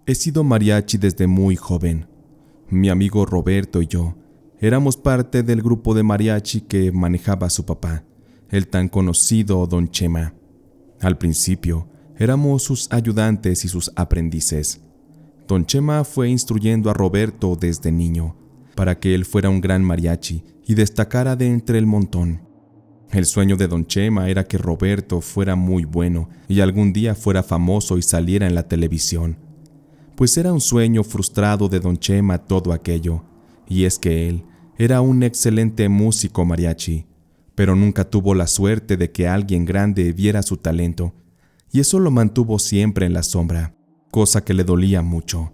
He sido mariachi desde muy joven. Mi amigo Roberto y yo éramos parte del grupo de mariachi que manejaba su papá, el tan conocido Don Chema. Al principio, éramos sus ayudantes y sus aprendices. Don Chema fue instruyendo a Roberto desde niño, para que él fuera un gran mariachi y destacara de entre el montón. El sueño de Don Chema era que Roberto fuera muy bueno y algún día fuera famoso y saliera en la televisión. Pues era un sueño frustrado de Don Chema todo aquello, y es que él era un excelente músico mariachi, pero nunca tuvo la suerte de que alguien grande viera su talento, y eso lo mantuvo siempre en la sombra, cosa que le dolía mucho.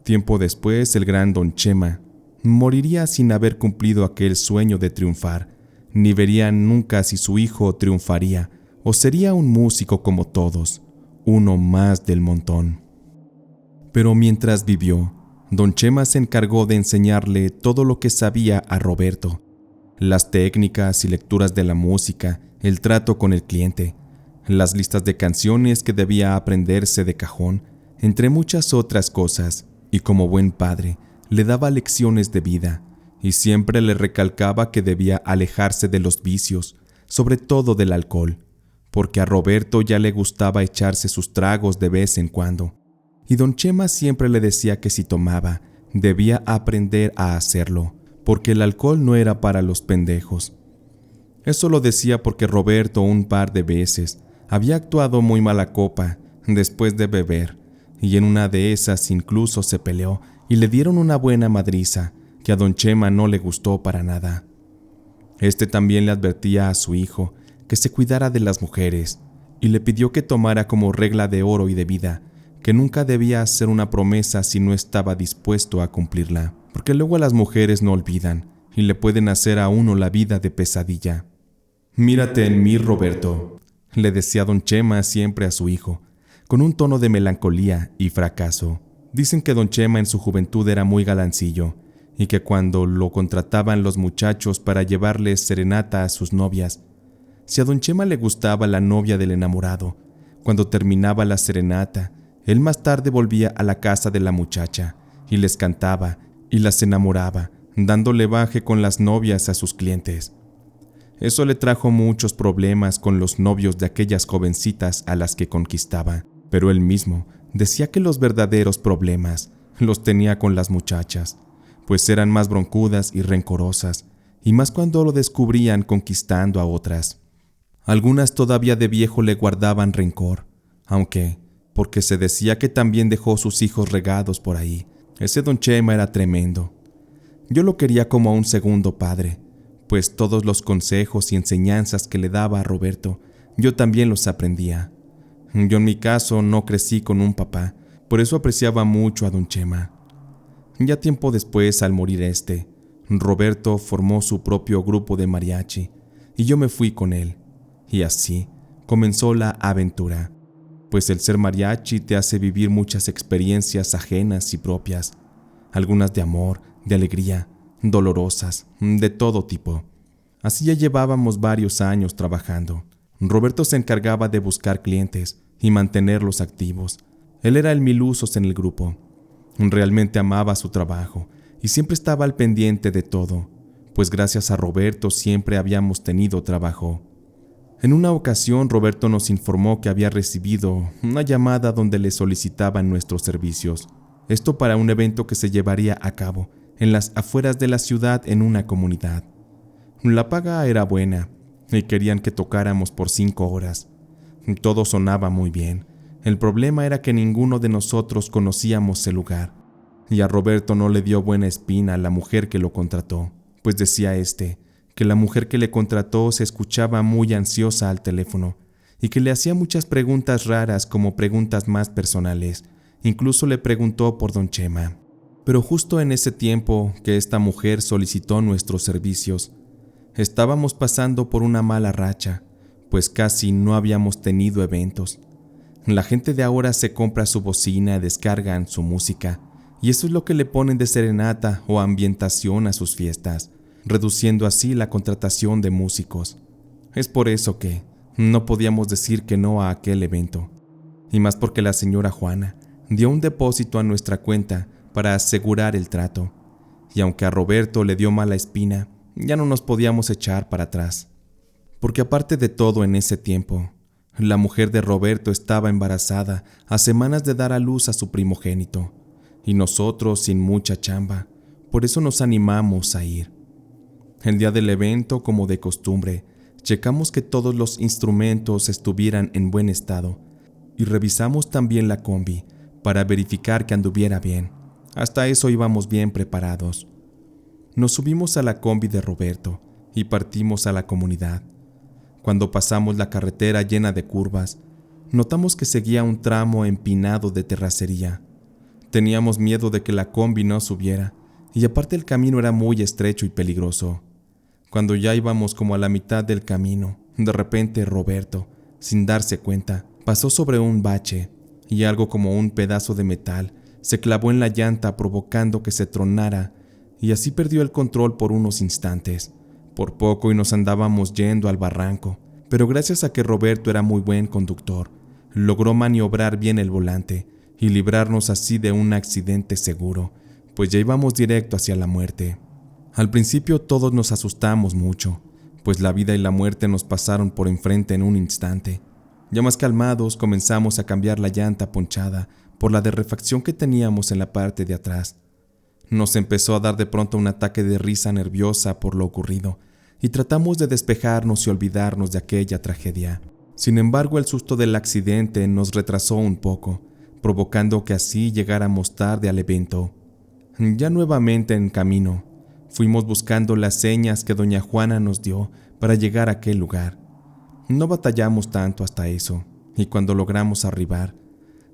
Tiempo después, el gran Don Chema moriría sin haber cumplido aquel sueño de triunfar, ni vería nunca si su hijo triunfaría o sería un músico como todos, uno más del montón. Pero mientras vivió, Don Chema se encargó de enseñarle todo lo que sabía a Roberto: las técnicas y lecturas de la música, el trato con el cliente, las listas de canciones que debía aprenderse de cajón, entre muchas otras cosas, y como buen padre, le daba lecciones de vida, y siempre le recalcaba que debía alejarse de los vicios, sobre todo del alcohol, porque a Roberto ya le gustaba echarse sus tragos de vez en cuando. Y Don Chema siempre le decía que si tomaba, debía aprender a hacerlo, porque el alcohol no era para los pendejos. Eso lo decía porque Roberto un par de veces había actuado muy mala copa después de beber, y en una de esas incluso se peleó y le dieron una buena madriza que a Don Chema no le gustó para nada. Este también le advertía a su hijo que se cuidara de las mujeres y le pidió que tomara como regla de oro y de vida que nunca debía hacer una promesa si no estaba dispuesto a cumplirla, porque luego las mujeres no olvidan y le pueden hacer a uno la vida de pesadilla. «Mírate en mí, Roberto», le decía Don Chema siempre a su hijo, con un tono de melancolía y fracaso. Dicen que Don Chema en su juventud era muy galancillo y que cuando lo contrataban los muchachos para llevarles serenata a sus novias, si a Don Chema le gustaba la novia del enamorado, cuando terminaba la serenata, él más tarde volvía a la casa de la muchacha y les cantaba y las enamoraba, dándole baje con las novias a sus clientes. Eso le trajo muchos problemas con los novios de aquellas jovencitas a las que conquistaba, pero él mismo decía que los verdaderos problemas los tenía con las muchachas, pues eran más broncudas y rencorosas, y más cuando lo descubrían conquistando a otras. Algunas todavía de viejo le guardaban rencor, aunque porque se decía que también dejó sus hijos regados por ahí. Ese Don Chema era tremendo. Yo lo quería como a un segundo padre, pues todos los consejos y enseñanzas que le daba a Roberto, yo también los aprendía. Yo en mi caso no crecí con un papá, por eso apreciaba mucho a Don Chema. Ya tiempo después, al morir Roberto formó su propio grupo de mariachi, y yo me fui con él, y así comenzó la aventura. Pues el ser mariachi te hace vivir muchas experiencias ajenas y propias, algunas de amor, de alegría, dolorosas, de todo tipo. Así ya llevábamos varios años trabajando. Roberto se encargaba de buscar clientes y mantenerlos activos. Él era el milusos en el grupo. Realmente amaba su trabajo y siempre estaba al pendiente de todo, pues gracias a Roberto siempre habíamos tenido trabajo. En una ocasión, Roberto nos informó que había recibido una llamada donde le solicitaban nuestros servicios. Esto para un evento que se llevaría a cabo en las afueras de la ciudad en una comunidad. La paga era buena y querían que tocáramos por 5 horas. Todo sonaba muy bien. El problema era que ninguno de nosotros conocíamos el lugar, y a Roberto no le dio buena espina a la mujer que lo contrató, pues decía que la mujer que le contrató se escuchaba muy ansiosa al teléfono y que le hacía muchas preguntas raras, como preguntas más personales. Incluso le preguntó por Don Chema. Pero justo en ese tiempo que esta mujer solicitó nuestros servicios, estábamos pasando por una mala racha, pues casi no habíamos tenido eventos. La gente de ahora se compra su bocina, descargan su música, y eso es lo que le ponen de serenata o ambientación a sus fiestas, reduciendo así la contratación de músicos. Es por eso que no podíamos decir que no a aquel evento, y más porque la señora Juana dio un depósito a nuestra cuenta para asegurar el trato, y aunque a Roberto le dio mala espina, ya no nos podíamos echar para atrás. Porque aparte de todo en ese tiempo, la mujer de Roberto estaba embarazada a semanas de dar a luz a su primogénito, y nosotros sin mucha chamba, por eso nos animamos a ir. El día del evento, como de costumbre, checamos que todos los instrumentos estuvieran en buen estado y revisamos también la combi para verificar que anduviera bien. Hasta eso íbamos bien preparados. Nos subimos a la combi de Roberto y partimos a la comunidad. Cuando pasamos la carretera llena de curvas, notamos que seguía un tramo empinado de terracería. Teníamos miedo de que la combi no subiera, y aparte el camino era muy estrecho y peligroso. Cuando ya íbamos como a la mitad del camino, de repente Roberto, sin darse cuenta, pasó sobre un bache y algo como un pedazo de metal se clavó en la llanta provocando que se tronara, y así perdió el control por unos instantes. Por poco y nos andábamos yendo al barranco, pero gracias a que Roberto era muy buen conductor, logró maniobrar bien el volante y librarnos así de un accidente seguro, pues ya íbamos directo hacia la muerte. Al principio todos nos asustamos mucho, pues la vida y la muerte nos pasaron por enfrente en un instante. Ya más calmados comenzamos a cambiar la llanta ponchada por la de refacción que teníamos en la parte de atrás. Nos empezó a dar de pronto un ataque de risa nerviosa por lo ocurrido, y tratamos de despejarnos y olvidarnos de aquella tragedia. Sin embargo, el susto del accidente nos retrasó un poco, provocando que así llegáramos tarde al evento. Ya nuevamente en camino, fuimos buscando las señas que doña Juana nos dio para llegar a aquel lugar. No batallamos tanto hasta eso, y cuando logramos arribar,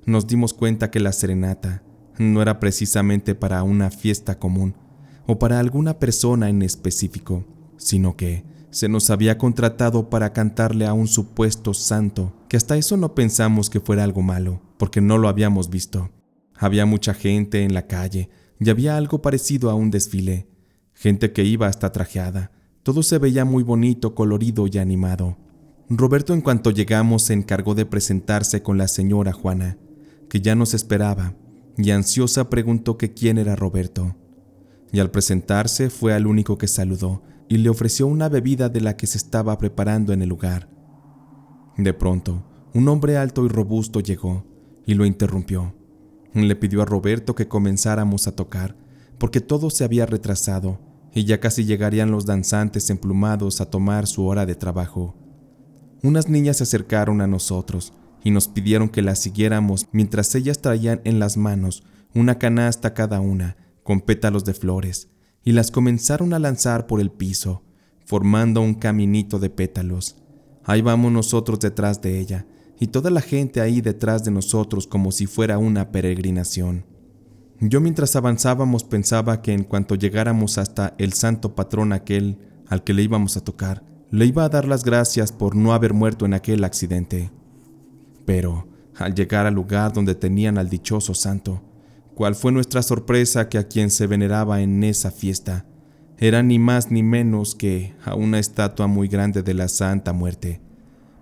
nos dimos cuenta que la serenata no era precisamente para una fiesta común o para alguna persona en específico, sino que se nos había contratado para cantarle a un supuesto santo, que hasta eso no pensamos que fuera algo malo, porque no lo habíamos visto. Había mucha gente en la calle y había algo parecido a un desfile, gente que iba hasta trajeada. Todo se veía muy bonito, colorido y animado. Roberto, en cuanto llegamos, se encargó de presentarse con la señora Juana, que ya nos esperaba, y ansiosa preguntó que quién era Roberto. Y al presentarse fue al único que saludó y le ofreció una bebida de la que se estaba preparando en el lugar. De pronto, un hombre alto y robusto llegó y lo interrumpió. Le pidió a Roberto que comenzáramos a tocar, porque todo se había retrasado y ya casi llegarían los danzantes emplumados a tomar su hora de trabajo. Unas niñas se acercaron a nosotros y nos pidieron que las siguiéramos mientras ellas traían en las manos una canasta cada una con pétalos de flores y las comenzaron a lanzar por el piso, formando un caminito de pétalos. Ahí vamos nosotros detrás de ella y toda la gente ahí detrás de nosotros como si fuera una peregrinación. Yo mientras avanzábamos pensaba que en cuanto llegáramos hasta el santo patrón aquel al que le íbamos a tocar, le iba a dar las gracias por no haber muerto en aquel accidente. Pero al llegar al lugar donde tenían al dichoso santo, ¿cuál fue nuestra sorpresa que a quien se veneraba en esa fiesta era ni más ni menos que a una estatua muy grande de la Santa Muerte?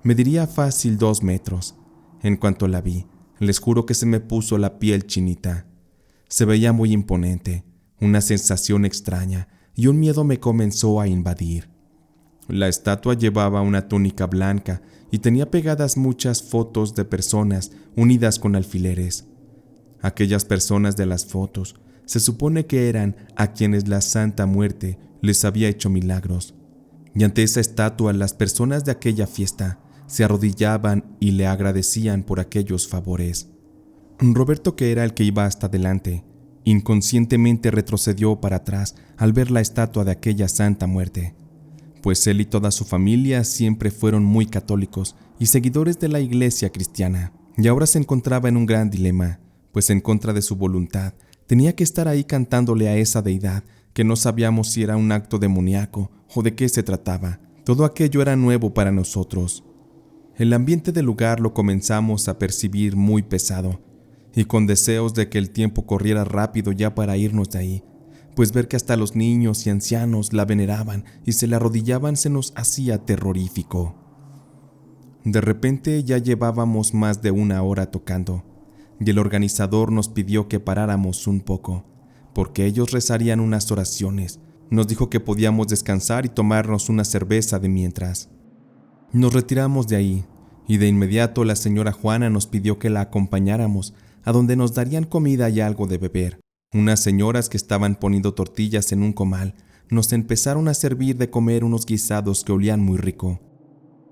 Mediría fácil 2 metros. En cuanto la vi, les juro que se me puso la piel chinita. Se veía muy imponente, una sensación extraña y un miedo me comenzó a invadir. La estatua llevaba una túnica blanca y tenía pegadas muchas fotos de personas unidas con alfileres. Aquellas personas de las fotos se supone que eran a quienes la Santa Muerte les había hecho milagros. Y ante esa estatua las personas de aquella fiesta se arrodillaban y le agradecían por aquellos favores. Roberto, que era el que iba hasta adelante, inconscientemente retrocedió para atrás al ver la estatua de aquella Santa Muerte, pues él y toda su familia siempre fueron muy católicos y seguidores de la iglesia cristiana, y ahora se encontraba en un gran dilema, pues en contra de su voluntad tenía que estar ahí cantándole a esa deidad que no sabíamos si era un acto demoníaco o de qué se trataba. Todo aquello era nuevo para nosotros. El ambiente del lugar lo comenzamos a percibir muy pesado, y con deseos de que el tiempo corriera rápido ya para irnos de ahí, pues ver que hasta los niños y ancianos la veneraban y se le arrodillaban se nos hacía terrorífico. De repente ya llevábamos más de 1 hora tocando, y el organizador nos pidió que paráramos un poco, porque ellos rezarían unas oraciones. Nos dijo que podíamos descansar y tomarnos una cerveza de mientras. Nos retiramos de ahí, y de inmediato la señora Juana nos pidió que la acompañáramos a donde nos darían comida y algo de beber. Unas señoras que estaban poniendo tortillas en un comal nos empezaron a servir de comer unos guisados que olían muy rico.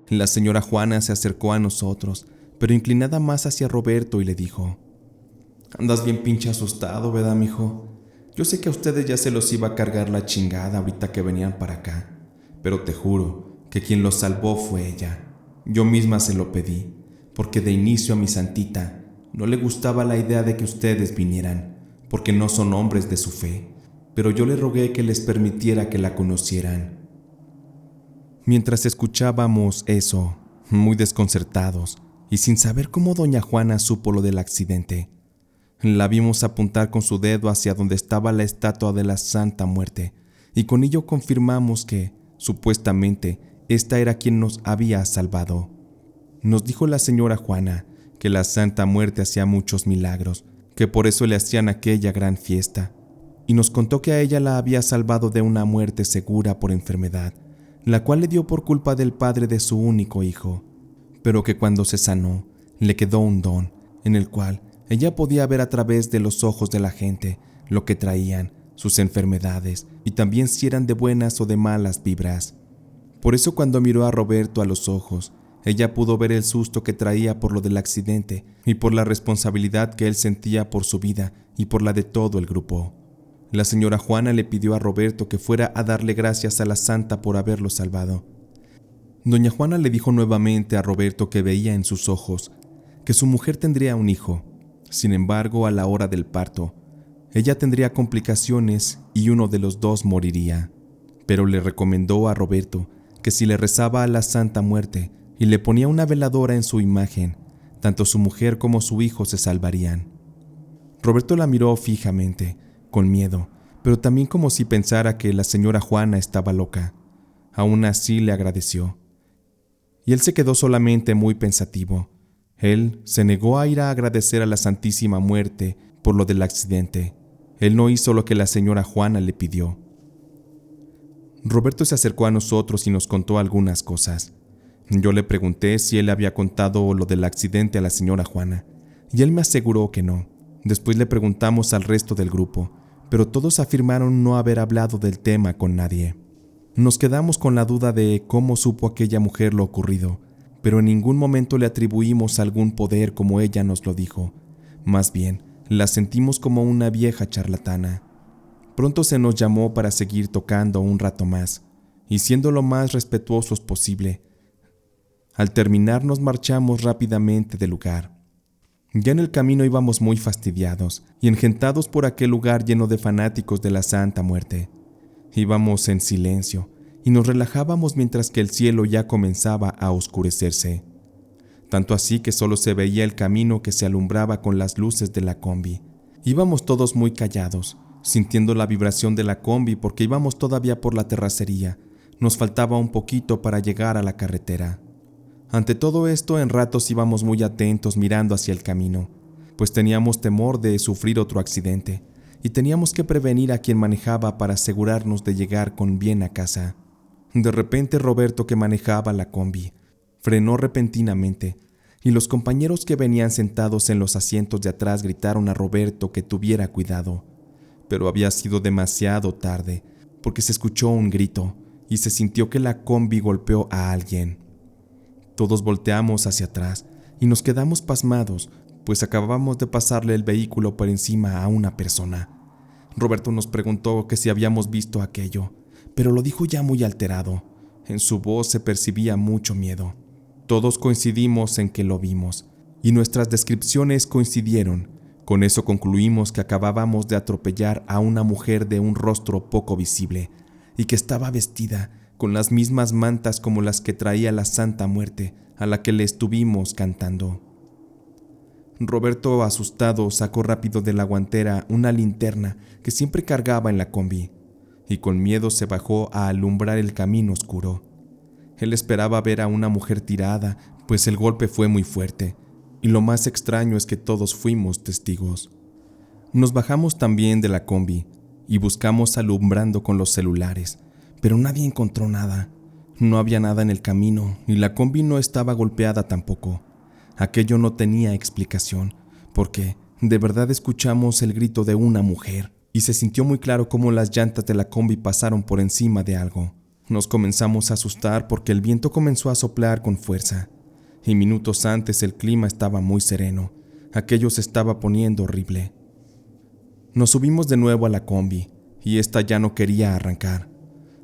La señora Juana se acercó a nosotros, pero inclinada más hacia Roberto, y le dijo: «Andas bien pinche asustado, ¿verdad, mijo? Yo sé que a ustedes ya se los iba a cargar la chingada ahorita que venían para acá, pero te juro que quien los salvó fue ella. Yo misma se lo pedí, porque de inicio a mi santita no le gustaba la idea de que ustedes vinieran, porque no son hombres de su fe, pero yo le rogué que les permitiera que la conocieran». Mientras escuchábamos eso, muy desconcertados y sin saber cómo doña Juana supo lo del accidente, la vimos apuntar con su dedo hacia donde estaba la estatua de la Santa Muerte, y con ello confirmamos que, supuestamente, esta era quien nos había salvado. Nos dijo la señora Juana que la Santa Muerte hacía muchos milagros, que por eso le hacían aquella gran fiesta, y nos contó que a ella la había salvado de una muerte segura por enfermedad, la cual le dio por culpa del padre de su único hijo, pero que cuando se sanó, le quedó un don, en el cual ella podía ver a través de los ojos de la gente lo que traían, sus enfermedades, y también si eran de buenas o de malas vibras. Por eso cuando miró a Roberto a los ojos, ella pudo ver el susto que traía por lo del accidente y por la responsabilidad que él sentía por su vida y por la de todo el grupo. La señora Juana le pidió a Roberto que fuera a darle gracias a la santa por haberlo salvado. Doña Juana le dijo nuevamente a Roberto que veía en sus ojos que su mujer tendría un hijo. Sin embargo, a la hora del parto, ella tendría complicaciones y uno de los dos moriría. Pero le recomendó a Roberto que si le rezaba a la Santa Muerte y le ponía una veladora en su imagen, tanto su mujer como su hijo se salvarían. Roberto la miró fijamente, con miedo, pero también como si pensara que la señora Juana estaba loca. Aún así le agradeció. Y él se quedó solamente muy pensativo. Él se negó a ir a agradecer a la Santísima Muerte por lo del accidente. Él no hizo lo que la señora Juana le pidió. Roberto se acercó a nosotros y nos contó algunas cosas. Yo le pregunté si él había contado lo del accidente a la señora Juana, y él me aseguró que no. Después le preguntamos al resto del grupo, pero todos afirmaron no haber hablado del tema con nadie. Nos quedamos con la duda de cómo supo aquella mujer lo ocurrido, pero en ningún momento le atribuimos algún poder como ella nos lo dijo. Más bien, la sentimos como una vieja charlatana. Pronto se nos llamó para seguir tocando un rato más, y siendo lo más respetuosos posible. Al terminar nos marchamos rápidamente del lugar. Ya en el camino íbamos muy fastidiados y engentados por aquel lugar lleno de fanáticos de la Santa Muerte. Íbamos en silencio y nos relajábamos mientras que el cielo ya comenzaba a oscurecerse. Tanto así que solo se veía el camino que se alumbraba con las luces de la combi. Íbamos todos muy callados, sintiendo la vibración de la combi porque íbamos todavía por la terracería. Nos faltaba un poquito para llegar a la carretera. Ante todo esto, en ratos íbamos muy atentos mirando hacia el camino, pues teníamos temor de sufrir otro accidente y teníamos que prevenir a quien manejaba para asegurarnos de llegar con bien a casa. De repente Roberto, que manejaba la combi, frenó repentinamente y los compañeros que venían sentados en los asientos de atrás gritaron a Roberto que tuviera cuidado. Pero había sido demasiado tarde, porque se escuchó un grito y se sintió que la combi golpeó a alguien. Todos volteamos hacia atrás y nos quedamos pasmados, pues acabábamos de pasarle el vehículo por encima a una persona. Roberto nos preguntó que si habíamos visto aquello, pero lo dijo ya muy alterado. En su voz se percibía mucho miedo. Todos coincidimos en que lo vimos, y nuestras descripciones coincidieron. Con eso concluimos que acabábamos de atropellar a una mujer de un rostro poco visible, y que estaba vestida con las mismas mantas como las que traía la Santa Muerte, a la que le estuvimos cantando. Roberto, asustado, sacó rápido de la guantera una linterna que siempre cargaba en la combi, y con miedo se bajó a alumbrar el camino oscuro. Él esperaba ver a una mujer tirada, pues el golpe fue muy fuerte, y lo más extraño es que todos fuimos testigos. Nos bajamos también de la combi y buscamos alumbrando con los celulares, pero nadie encontró nada. No había nada en el camino y la combi no estaba golpeada tampoco. Aquello no tenía explicación, porque de verdad escuchamos el grito de una mujer y se sintió muy claro cómo las llantas de la combi pasaron por encima de algo. Nos comenzamos a asustar porque el viento comenzó a soplar con fuerza y minutos antes el clima estaba muy sereno. Aquello se estaba poniendo horrible. Nos subimos de nuevo a la combi y esta ya no quería arrancar.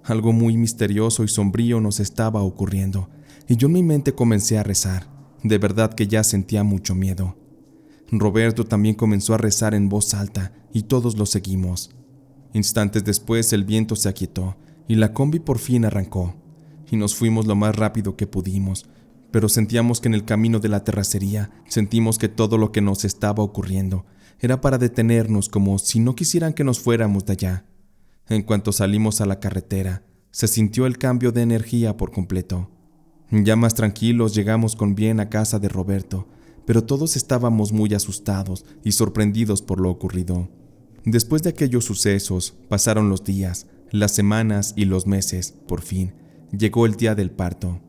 Algo muy misterioso y sombrío nos estaba ocurriendo y yo en mi mente comencé a rezar. De verdad que ya sentía mucho miedo. Roberto también comenzó a rezar en voz alta y todos lo seguimos. Instantes después el viento se aquietó y la combi por fin arrancó y nos fuimos lo más rápido que pudimos, pero sentíamos que en el camino de la terracería sentimos que todo lo que nos estaba ocurriendo era para detenernos, como si no quisieran que nos fuéramos de allá. En cuanto salimos a la carretera, se sintió el cambio de energía por completo. Ya más tranquilos llegamos con bien a casa de Roberto, pero todos estábamos muy asustados y sorprendidos por lo ocurrido. Después de aquellos sucesos, pasaron los días, las semanas y los meses. Por fin, llegó el día del parto.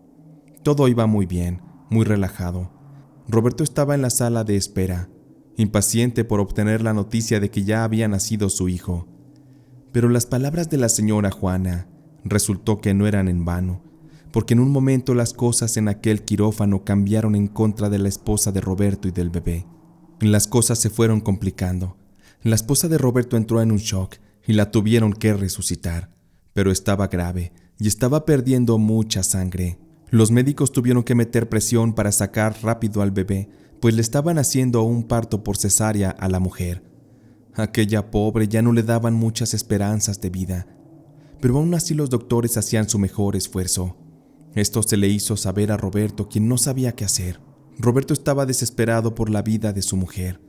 Todo iba muy bien, muy relajado. Roberto estaba en la sala de espera, impaciente por obtener la noticia de que ya había nacido su hijo. Pero las palabras de la señora Juana resultó que no eran en vano, porque en un momento las cosas en aquel quirófano cambiaron en contra de la esposa de Roberto y del bebé. Las cosas se fueron complicando. La esposa de Roberto entró en un shock y la tuvieron que resucitar, pero estaba grave y estaba perdiendo mucha sangre. Los médicos tuvieron que meter presión para sacar rápido al bebé, pues le estaban haciendo un parto por cesárea a la mujer. Aquella pobre ya no le daban muchas esperanzas de vida, pero aún así los doctores hacían su mejor esfuerzo. Esto se le hizo saber a Roberto, quien no sabía qué hacer. Roberto estaba desesperado por la vida de su mujer.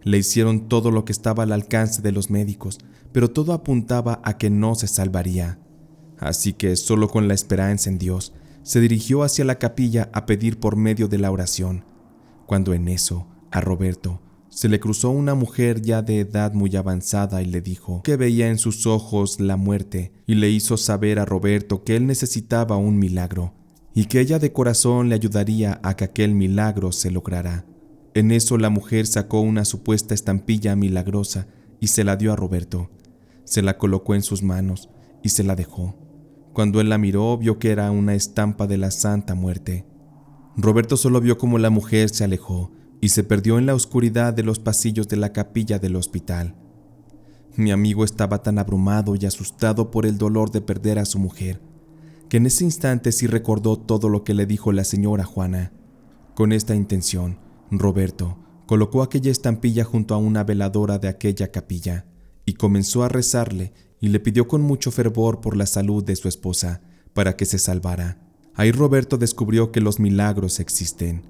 Le hicieron todo lo que estaba al alcance de los médicos, pero todo apuntaba a que no se salvaría. Así que, solo con la esperanza en Dios, se dirigió hacia la capilla a pedir por medio de la oración. Cuando en eso, a Roberto se le cruzó una mujer ya de edad muy avanzada y le dijo que veía en sus ojos la muerte, y le hizo saber a Roberto que él necesitaba un milagro y que ella de corazón le ayudaría a que aquel milagro se lograra. En eso la mujer sacó una supuesta estampilla milagrosa y se la dio a Roberto. Se la colocó en sus manos y se la dejó. Cuando él la miró, vio que era una estampa de la Santa Muerte. Roberto solo vio cómo la mujer se alejó y se perdió en la oscuridad de los pasillos de la capilla del hospital. Mi amigo estaba tan abrumado y asustado por el dolor de perder a su mujer, que en ese instante sí recordó todo lo que le dijo la señora Juana. Con esta intención, Roberto colocó aquella estampilla junto a una veladora de aquella capilla y comenzó a rezarle y le pidió con mucho fervor por la salud de su esposa para que se salvara. Ahí Roberto descubrió que los milagros existen.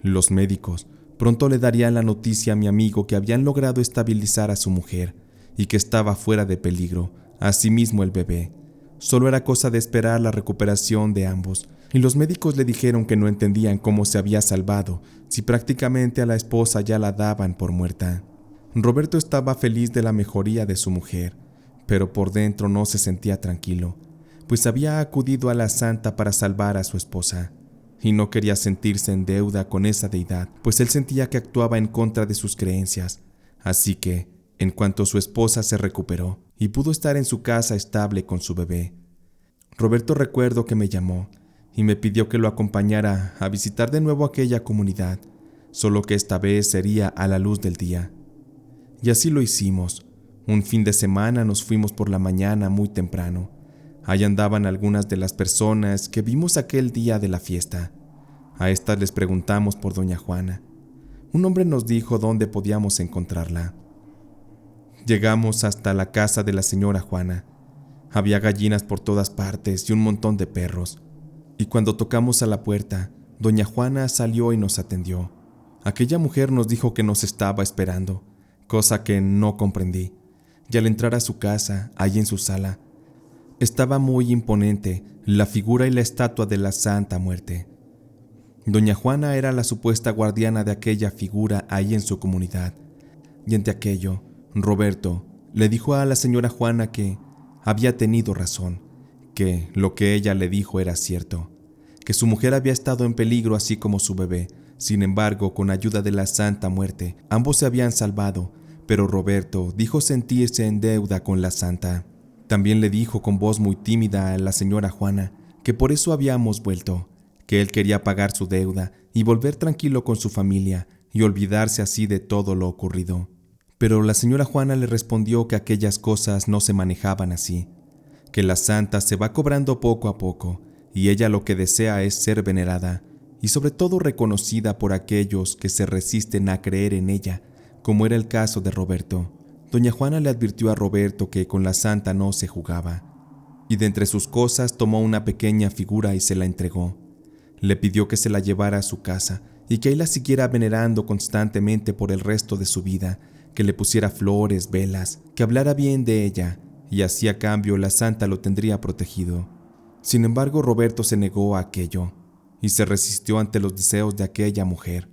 Los médicos pronto le darían la noticia a mi amigo que habían logrado estabilizar a su mujer y que estaba fuera de peligro, asimismo el bebé. Solo era cosa de esperar la recuperación de ambos, y los médicos le dijeron que no entendían cómo se había salvado si prácticamente a la esposa ya la daban por muerta. Roberto estaba feliz de la mejoría de su mujer, pero por dentro no se sentía tranquilo, pues había acudido a la santa para salvar a su esposa, y no quería sentirse en deuda con esa deidad, pues él sentía que actuaba en contra de sus creencias. Así que, en cuanto su esposa se recuperó y pudo estar en su casa estable con su bebé, Roberto recuerdo que me llamó y me pidió que lo acompañara a visitar de nuevo aquella comunidad, solo que esta vez sería a la luz del día. Y así lo hicimos. Un fin de semana nos fuimos por la mañana muy temprano. Ahí andaban algunas de las personas que vimos aquel día de la fiesta. A estas les preguntamos por doña Juana. Un hombre nos dijo dónde podíamos encontrarla. Llegamos hasta la casa de la señora Juana. Había gallinas por todas partes y un montón de perros. Y cuando tocamos a la puerta, doña Juana salió y nos atendió. Aquella mujer nos dijo que nos estaba esperando, cosa que no comprendí. Y al entrar a su casa, allí en su sala, estaba muy imponente la figura y la estatua de la Santa Muerte. Doña Juana era la supuesta guardiana de aquella figura ahí en su comunidad, y ante aquello, Roberto le dijo a la señora Juana que había tenido razón, que lo que ella le dijo era cierto, que su mujer había estado en peligro así como su bebé. Sin embargo, con ayuda de la Santa Muerte, ambos se habían salvado, pero Roberto dijo sentirse en deuda con la Santa. También le dijo con voz muy tímida a la señora Juana que por eso habíamos vuelto, que él quería pagar su deuda y volver tranquilo con su familia y olvidarse así de todo lo ocurrido. Pero la señora Juana le respondió que aquellas cosas no se manejaban así, que la Santa se va cobrando poco a poco y ella lo que desea es ser venerada y sobre todo reconocida por aquellos que se resisten a creer en ella, como era el caso de Roberto. Doña Juana le advirtió a Roberto que con la Santa no se jugaba, y de entre sus cosas tomó una pequeña figura y se la entregó. Le pidió que se la llevara a su casa y que él la siguiera venerando constantemente por el resto de su vida, que le pusiera flores, velas, que hablara bien de ella, y así a cambio la Santa lo tendría protegido. Sin embargo, Roberto se negó a aquello y se resistió ante los deseos de aquella mujer.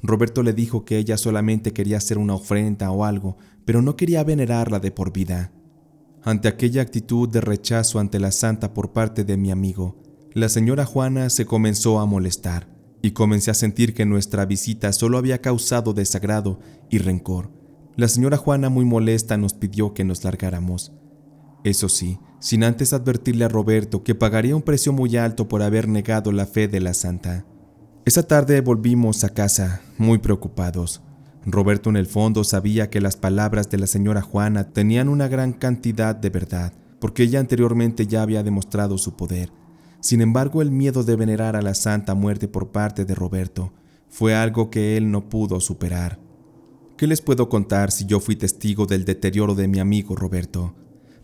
Roberto le dijo que ella solamente quería hacer una ofrenda o algo, pero no quería venerarla de por vida. Ante aquella actitud de rechazo ante la Santa por parte de mi amigo, la señora Juana se comenzó a molestar y comencé a sentir que nuestra visita solo había causado desagrado y rencor. La señora Juana, muy molesta, nos pidió que nos largáramos. Eso sí, sin antes advertirle a Roberto que pagaría un precio muy alto por haber negado la fe de la Santa. Esa tarde volvimos a casa, muy preocupados. Roberto en el fondo sabía que las palabras de la señora Juana tenían una gran cantidad de verdad, porque ella anteriormente ya había demostrado su poder. Sin embargo, el miedo de venerar a la Santa Muerte por parte de Roberto fue algo que él no pudo superar. ¿Qué les puedo contar si yo fui testigo del deterioro de mi amigo Roberto?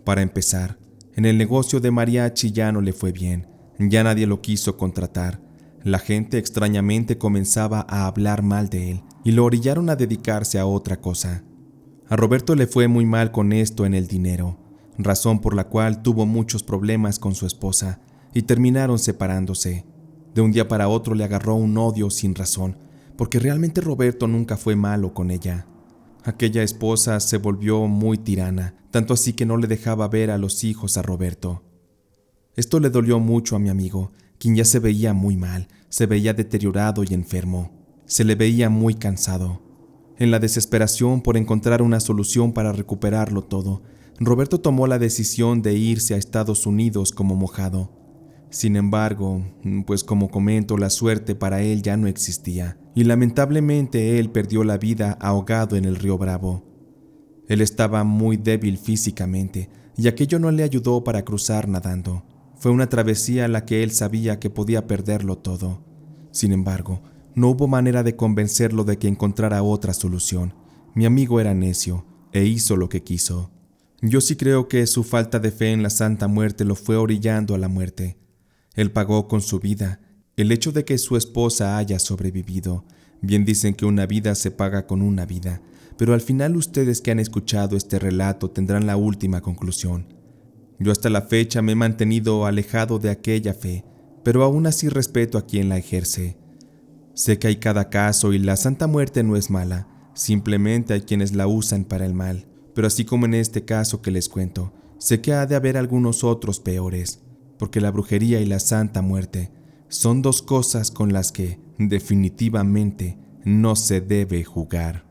Para empezar, en el negocio de mariachi ya no le fue bien, ya nadie lo quiso contratar. La gente extrañamente comenzaba a hablar mal de él y lo orillaron a dedicarse a otra cosa. A Roberto le fue muy mal con esto en el dinero, razón por la cual tuvo muchos problemas con su esposa y terminaron separándose. De un día para otro le agarró un odio sin razón, porque realmente Roberto nunca fue malo con ella. Aquella esposa se volvió muy tirana, tanto así que no le dejaba ver a los hijos a Roberto. Esto le dolió mucho a mi amigo, quien ya se veía muy mal, se veía deteriorado y enfermo. Se le veía muy cansado. En la desesperación por encontrar una solución para recuperarlo todo, Roberto tomó la decisión de irse a Estados Unidos como mojado. Sin embargo, pues como comento, la suerte para él ya no existía, y lamentablemente él perdió la vida ahogado en el río Bravo. Él estaba muy débil físicamente, y aquello no le ayudó para cruzar nadando. Fue una travesía en la que él sabía que podía perderlo todo. Sin embargo, no hubo manera de convencerlo de que encontrara otra solución. Mi amigo era necio, e hizo lo que quiso. Yo sí creo que su falta de fe en la Santa Muerte lo fue orillando a la muerte. Él pagó con su vida el hecho de que su esposa haya sobrevivido. Bien dicen que una vida se paga con una vida, pero al final ustedes que han escuchado este relato tendrán la última conclusión. Yo hasta la fecha me he mantenido alejado de aquella fe, pero aún así respeto a quien la ejerce. Sé que hay cada caso y la Santa Muerte no es mala, simplemente hay quienes la usan para el mal, pero así como en este caso que les cuento, sé que ha de haber algunos otros peores, porque la brujería y la Santa Muerte son dos cosas con las que definitivamente no se debe jugar.